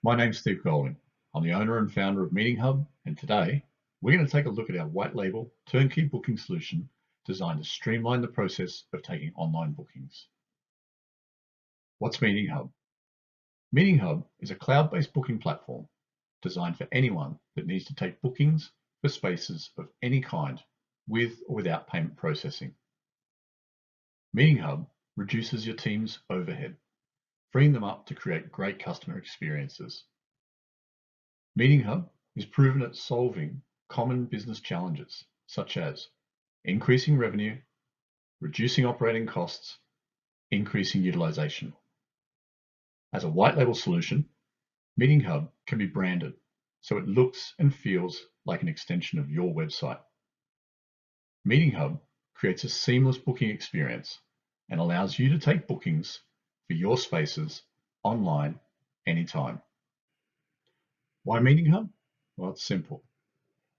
My name's Steve Golding. I'm the owner and founder of Meeting Hub, and today we're going to take a look at our white label turnkey booking solution designed to streamline the process of taking online bookings. What's Meeting Hub? Meeting Hub is a cloud-based booking platform designed for anyone that needs to take bookings for spaces of any kind with or without payment processing. Meeting Hub reduces your team's overhead, freeing them up to create great customer experiences. Meeting Hub is proven at solving common business challenges such as increasing revenue, reducing operating costs, increasing utilization. As a white label solution, Meeting Hub can be branded so it looks and feels like an extension of your website. Meeting Hub creates a seamless booking experience and allows you to take bookings for your spaces online anytime. Why Meeting Hub? Well, it's simple.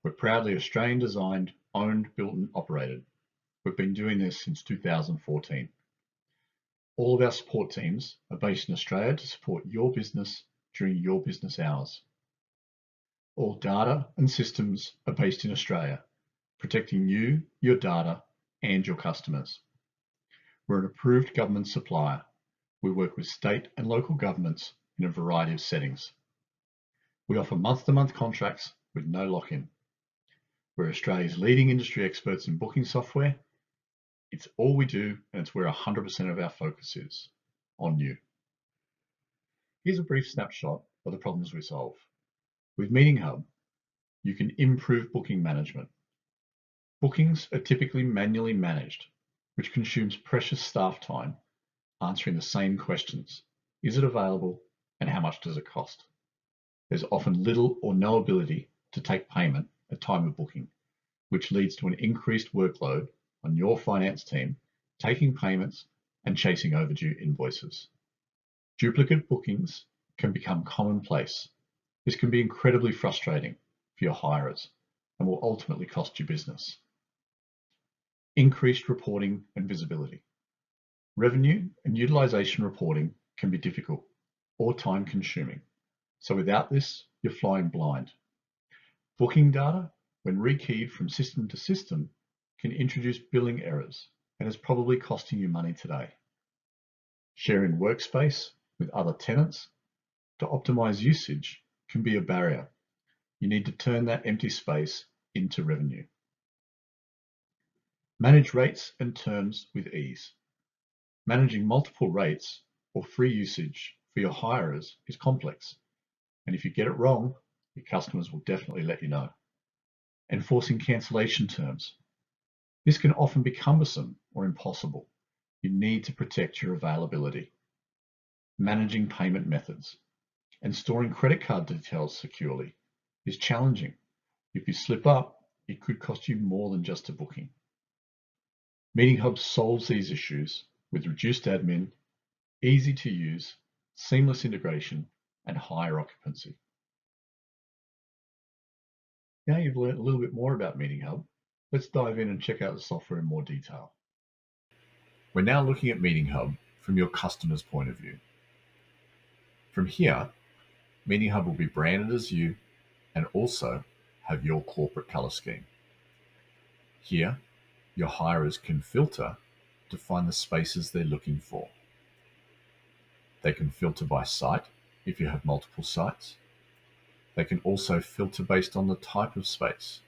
We're proudly Australian designed, owned, built and operated. We've been doing this since 2014. All of our support teams are based in Australia to support your business during your business hours. All data and systems are based in Australia, protecting you, your data, and your customers. We're an approved government supplier. We work with state and local governments in a variety of settings. We offer month-to-month contracts with no lock-in. We're Australia's leading industry experts in booking software. It's all we do, and it's where 100% of our focus is, on you. Here's a brief snapshot of the problems we solve. With Meeting Hub, you can improve booking management. Bookings are typically manually managed, which consumes precious staff time answering the same questions. Is it available, and how much does it cost? There's often little or no ability to take payment at time of booking, which leads to an increased workload on your finance team taking payments and chasing overdue invoices. Duplicate bookings can become commonplace. This can be incredibly frustrating for your hirers and will ultimately cost you business. Increased reporting and visibility. Revenue and utilization reporting can be difficult or time-consuming. So without this, you're flying blind. Booking data, when rekeyed from system to system, can introduce billing errors and is probably costing you money today. Sharing workspace with other tenants to optimize usage can be a barrier. You need to turn that empty space into revenue. Manage rates and terms with ease. Managing multiple rates or free usage for your hirers is complex. And if you get it wrong, your customers will definitely let you know. Enforcing cancellation terms. This can often be cumbersome or impossible. You need to protect your availability. Managing payment methods and storing credit card details securely is challenging. If you slip up, it could cost you more than just a booking. Meeting Hub solves these issues with reduced admin, easy to use, seamless integration, and higher occupancy. Now you've learned a little bit more about Meeting Hub, let's dive in and check out the software in more detail. We're now looking at Meeting Hub from your customer's point of view. From here, Meeting Hub will be branded as you and also have your corporate color scheme. Here, your hirers can filter to find the spaces they're looking for. They can filter by site if you have multiple sites. They can also filter based on the type of space.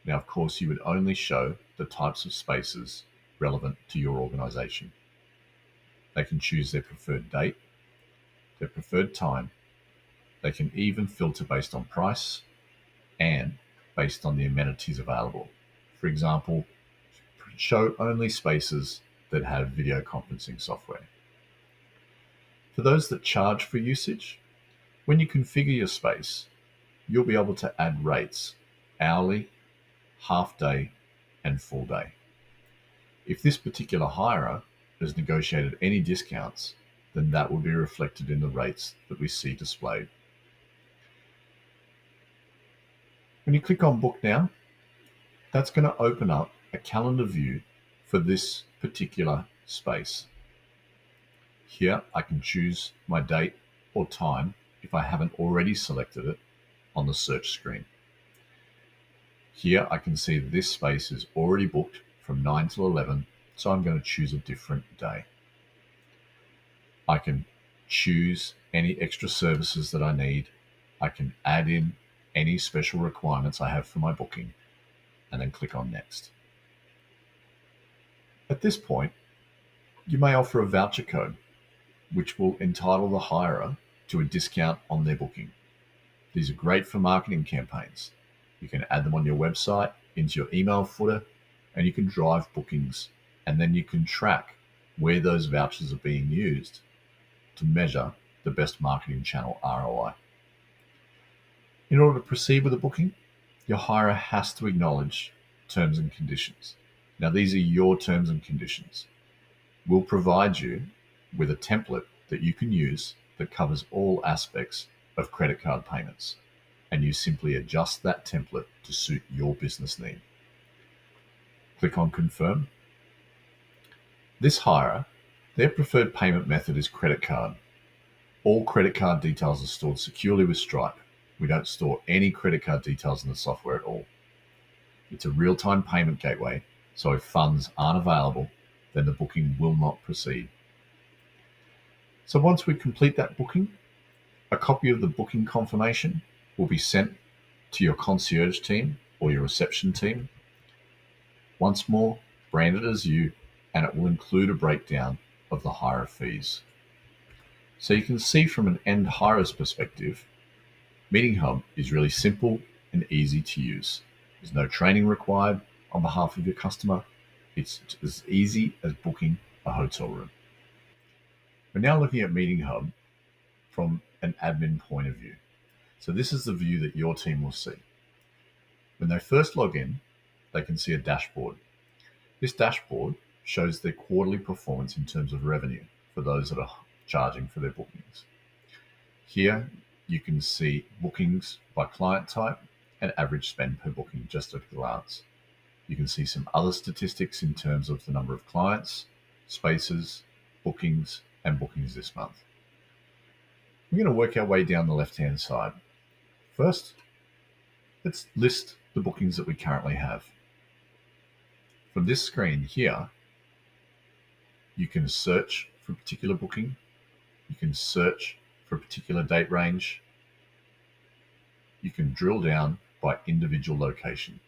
Now, of course, you would only show the types of spaces relevant to your organization. They can choose their preferred date, their preferred time. They can even filter based on price and based on the amenities available. For example, show only spaces that have video conferencing software. For those that charge for usage, when you configure your space, you'll be able to add rates, hourly, half day, and full day. If this particular hirer has negotiated any discounts, then that will be reflected in the rates that we see displayed. When you click on Book Now, that's going to open up a calendar view for this particular space. Here I can choose my date or time if I haven't already selected it on the search screen. Here I can see that this space is already booked from 9 till 11, so I'm going to choose a different day. I can choose any extra services that I need. I can add in any special requirements I have for my booking, and then click on Next. At this point, you may offer a voucher code, which will entitle the hirer to a discount on their booking. These are great for marketing campaigns. You can add them on your website, into your email footer, and you can drive bookings, and then you can track where those vouchers are being used to measure the best marketing channel ROI. In order to proceed with a booking, your hirer has to acknowledge terms and conditions. Now, these are your terms and conditions. We'll provide you with a template that you can use that covers all aspects of credit card payments, and you simply adjust that template to suit your business need. Click on Confirm. This hirer, their preferred payment method is credit card. All credit card details are stored securely with Stripe. We don't store any credit card details in the software at all. It's a real-time payment gateway, so if funds aren't available, then the booking will not proceed. So once we complete that booking, a copy of the booking confirmation will be sent to your concierge team or your reception team. Once more, branded as you, and it will include a breakdown of the hirer fees. So you can see from an end hirer's perspective, Meeting Hub is really simple and easy to use. There's no training required on behalf of your customer. It's as easy as booking a hotel room. We're now looking at Meeting Hub from an admin point of view. So this is the view that your team will see. When they first log in, they can see a dashboard. This dashboard shows their quarterly performance in terms of revenue for those that are charging for their bookings. Here, you can see bookings by client type and average spend per booking just at a glance. You can see some other statistics in terms of the number of clients, spaces, bookings, and bookings this month. We're going to work our way down the left-hand side. First, let's list the bookings that we currently have. From this screen here, you can search for a particular booking. You can search for a particular date range. You can drill down by individual location.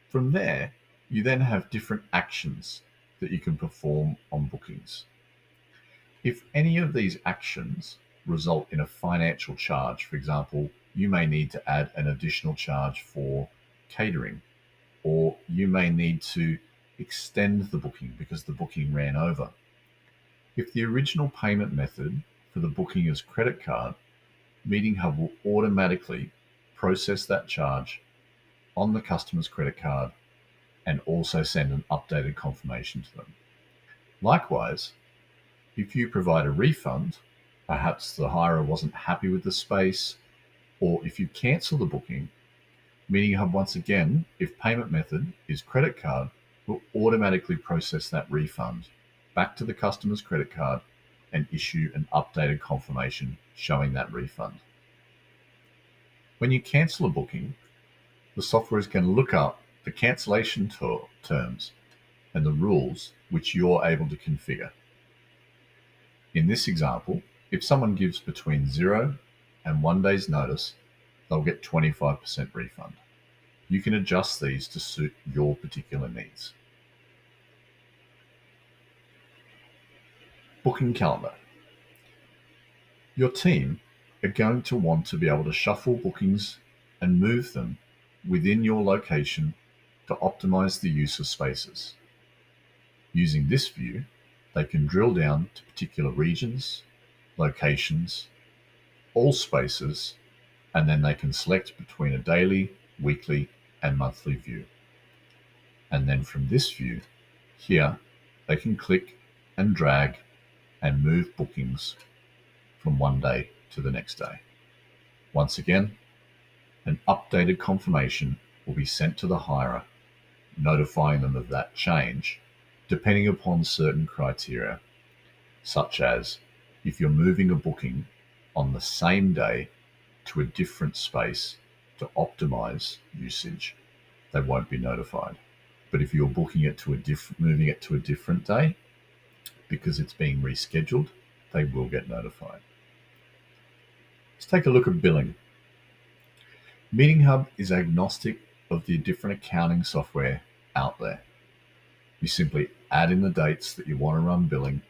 From there, you then have different actions that you can perform on bookings. If any of these actions result in a financial charge, for example, you may need to add an additional charge for catering, or you may need to extend the booking because the booking ran over. If the original payment method for the booking is credit card, Meeting Hub will automatically process that charge on the customer's credit card and also send an updated confirmation to them. Likewise, if you provide a refund, perhaps the hirer wasn't happy with the space, or if you cancel the booking, Meeting Hub once again, if payment method is credit card, will automatically process that refund back to the customer's credit card and issue an updated confirmation showing that refund. When you cancel a booking, the software is going to look up the cancellation terms and the rules which you're able to configure. In this example, if someone gives between 0 and 1 day's notice, they'll get 25% refund. You can adjust these to suit your particular needs. Booking calendar. Your team are going to want to be able to shuffle bookings and move them within your location to optimize the use of spaces. Using this view, they can drill down to particular regions, locations, all spaces, and then they can select between a daily, weekly, and monthly view. And then from this view, here, they can click and drag and move bookings from one day to the next day. Once again, an updated confirmation will be sent to the hirer, notifying them of that change, depending upon certain criteria, such as if you're moving a booking on the same day to a different space to optimize usage, they won't be notified. But if you're booking it to moving it to a different day because it's being rescheduled, they will get notified. Let's take a look at billing. Meeting Hub is agnostic of the different accounting software out there. You simply add in the dates that you want to run billing,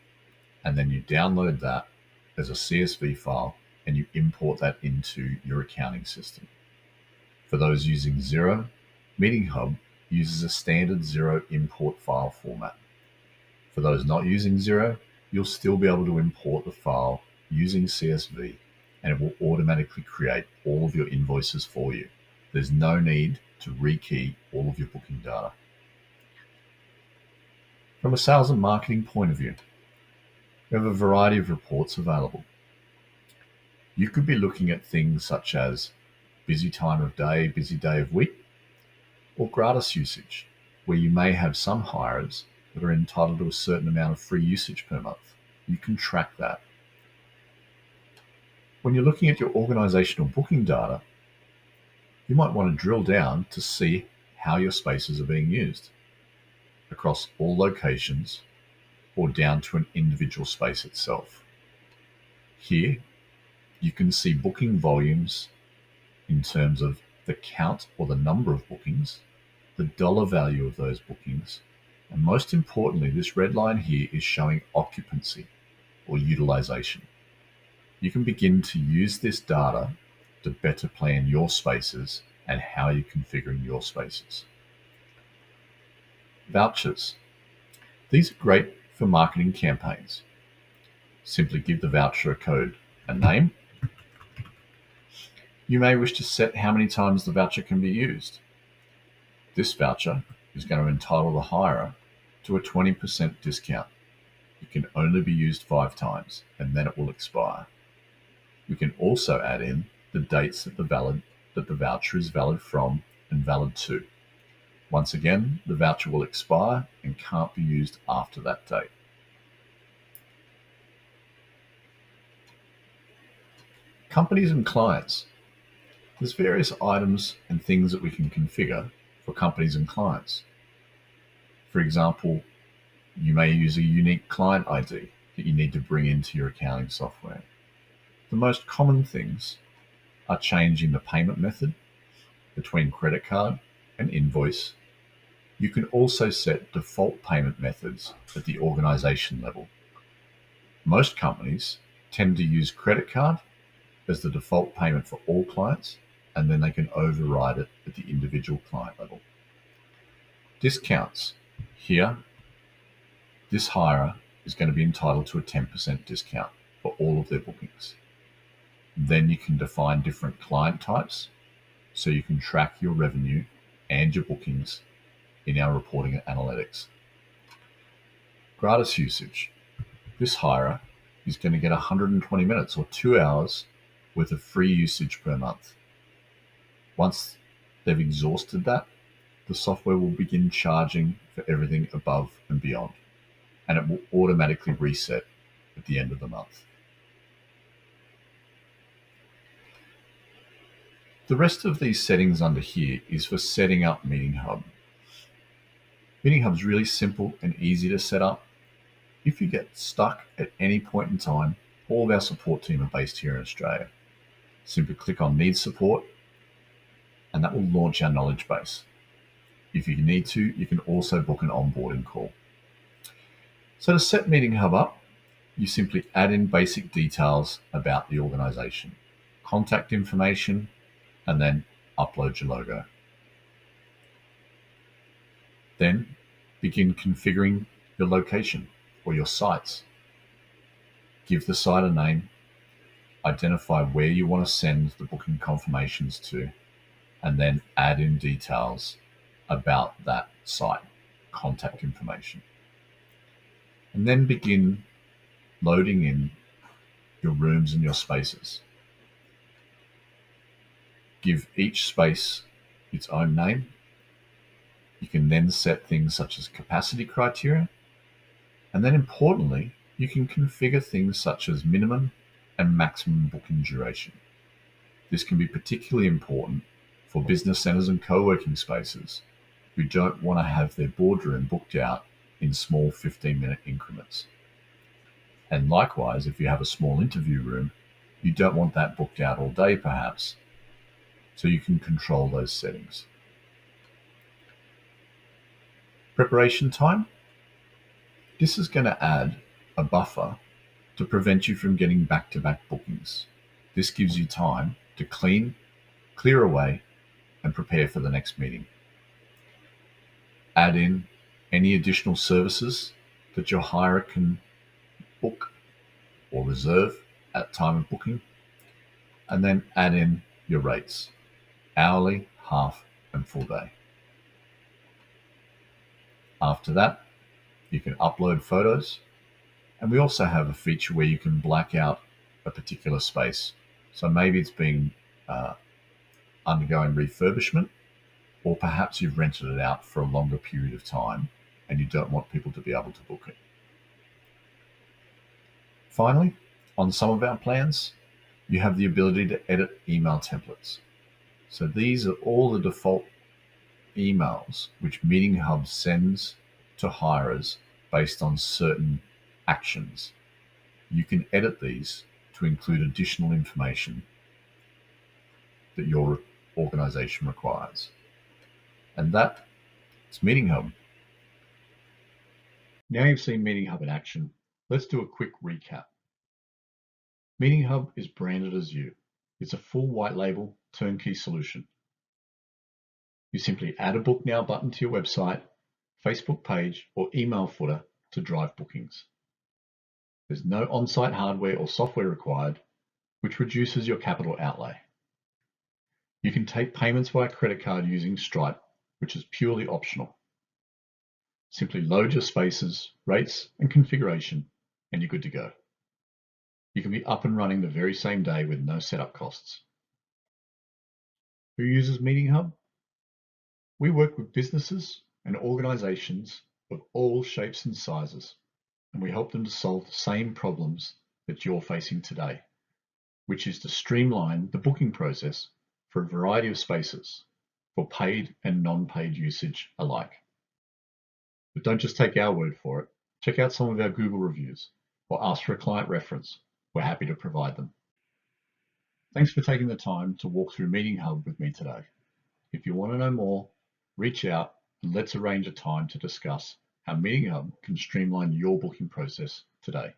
and then you download that as a CSV file and you import that into your accounting system. For those using Xero, Meeting Hub uses a standard Xero import file format. For those not using Xero, you'll still be able to import the file using CSV, and it will automatically create all of your invoices for you. There's no need to rekey all of your booking data. From a sales and marketing point of view, we have a variety of reports available. You could be looking at things such as busy time of day, busy day of week, or gratis usage, where you may have some hirers that are entitled to a certain amount of free usage per month. You can track that. When you're looking at your organizational booking data, you might want to drill down to see how your spaces are being used across all locations or down to an individual space itself. Here, you can see booking volumes in terms of the count or the number of bookings, the dollar value of those bookings, and most importantly, this red line here is showing occupancy or utilization. You can begin to use this data to better plan your spaces and how you're configuring your spaces. Vouchers. These are great for marketing campaigns. Simply give the voucher code a name. You may wish to set how many times the voucher can be used. This voucher is going to entitle the hirer to a 20% discount. It can only be used 5 times and then it will expire. We can also add in the dates that the voucher is valid from and valid to. Once again, the voucher will expire and can't be used after that date. Companies and clients. There's various items and things that we can configure for companies and clients. For example, you may use a unique client ID that you need to bring into your accounting software. The most common things are changing the payment method between credit card and invoice. You can also set default payment methods at the organization level. Most companies tend to use credit card as the default payment for all clients, and then they can override it at the individual client level. Discounts. Here, this hirer is going to be entitled to a 10% discount for all of their bookings. Then you can define different client types so you can track your revenue and your bookings in our reporting and analytics. Gratis usage. This hirer is going to get 120 minutes or 2 hours worth of free usage per month. Once they've exhausted that, the software will begin charging for everything above and beyond, and it will automatically reset at the end of the month. The rest of these settings under here is for setting up Meeting Hub. Meeting Hub is really simple and easy to set up. If you get stuck at any point in time, all of our support team are based here in Australia. Simply click on Need Support, and that will launch our knowledge base. If you need to, you can also book an onboarding call. So to set Meeting Hub up, you simply add in basic details about the organization, contact information, and then upload your logo. Then begin configuring your location or your sites. Give the site a name, identify where you want to send the booking confirmations to, and then add in details about that site, contact information. And then begin loading in your rooms and your spaces. Give each space its own name. You can then set things such as capacity criteria. And then importantly, you can configure things such as minimum and maximum booking duration. This can be particularly important for business centers and co-working spaces who don't want to have their boardroom booked out in small 15-minute increments. And likewise, if you have a small interview room, you don't want that booked out all day perhaps, so you can control those settings. Preparation time. This is going to add a buffer to prevent you from getting back-to-back bookings. This gives you time to clear away, and prepare for the next meeting. Add in any additional services that your hirer can book or reserve at time of booking, and then add in your rates, hourly, half, and full day. After that, you can upload photos, and we also have a feature where you can black out a particular space. So maybe it's being undergoing refurbishment, or perhaps you've rented it out for a longer period of time and you don't want people to be able to book it. Finally, on some of our plans, you have the ability to edit email templates. So these are all the default emails which Meeting Hub sends to hirers based on certain actions. You can edit these to include additional information that your organization requires. And that is Meeting Hub. Now you've seen Meeting Hub in action, let's do a quick recap. Meeting Hub is branded as you. It's a full white label turnkey solution. You simply add a Book Now button to your website, Facebook page, or email footer to drive bookings. There's no on-site hardware or software required, which reduces your capital outlay. You can take payments via credit card using Stripe, which is purely optional. Simply load your spaces, rates, and configuration, and you're good to go. You can be up and running the very same day with no setup costs. Who uses Meeting Hub? We work with businesses and organizations of all shapes and sizes, and we help them to solve the same problems that you're facing today, which is to streamline the booking process for a variety of spaces for paid and non-paid usage alike. But don't just take our word for it. Check out some of our Google reviews or ask for a client reference. We're happy to provide them. Thanks for taking the time to walk through Meeting Hub with me today. If you want to know more, reach out and let's arrange a time to discuss how Meeting Hub can streamline your booking process today.